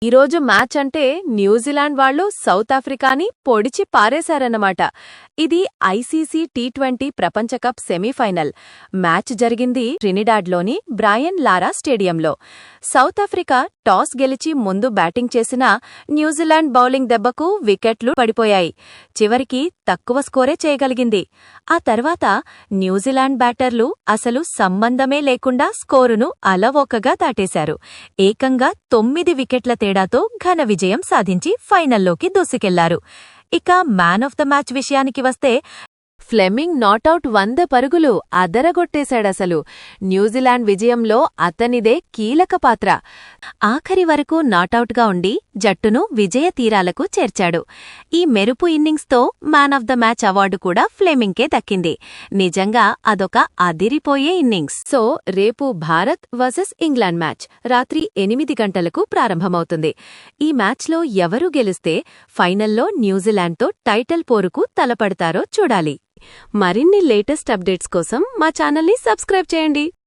ఈరోజు మ్యాచ్ అంటే న్యూజిలాండ్ వాళ్ళు సౌత్ ఆఫ్రికాని పొడిచి పారేశారన్నమాట. ఇది ఐసీసీ టీ20 ప్రపంచ కప్ సెమీఫైనల్. మ్యాచ్ జరిగింది ట్రినిడాడ్లోని బ్రయన్ లారా స్టేడియంలో. సౌత్ ఆఫ్రికా టాస్ గెలిచి ముందు బ్యాటింగ్ చేసినా న్యూజిలాండ్ బౌలింగ్ దెబ్బకు వికెట్లు పడిపోయాయి. చివరికి తక్కువ స్కోరే చేయగలిగింది. ఆ తర్వాత న్యూజిలాండ్ బ్యాటర్లు అసలు సంబంధమే లేకుండా స్కోరును అలవోకగా దాటేశారు. ఏకంగా 9 వికెట్ల తేడాతో ఘన విజయం సాధించి ఫైనల్లోకి దూసుకెళ్లారు. ఇక మ్యాన్ ఆఫ్ ద మ్యాచ్ విషయానికి వస్తే ఫ్లెమింగ్ నాటౌట్ 100 పరుగులు అదరగొట్టేశాడసలు. న్యూజిలాండ్ విజయంలో అతనిదే కీలక పాత్ర. ఆఖరి వరకు నాటౌట్గా ఉండి జట్టును విజయ తీరాలకు చేర్చాడు. ఈ మెరుపు ఇన్నింగ్స్తో man of the match award కూడా ఫ్లెమింగ్కే దక్కింది. నిజంగా అదొక అదిరిపోయే ఇన్నింగ్స్. సో రేపు భారత్ వర్సెస్ ఇంగ్లాండ్ మ్యాచ్ రాత్రి 8 గంటలకు ప్రారంభమవుతుంది. ఈ మ్యాచ్లో ఎవరు గెలిస్తే ఫైనల్లో న్యూజిలాండ్తో టైటిల్ పోరుకు తలపడతారో చూడాలి. మరిన్ని లేటెస్ట్ అప్డేట్స్ కోసం మా ఛానల్ని సబ్స్క్రైబ్ చేయండి.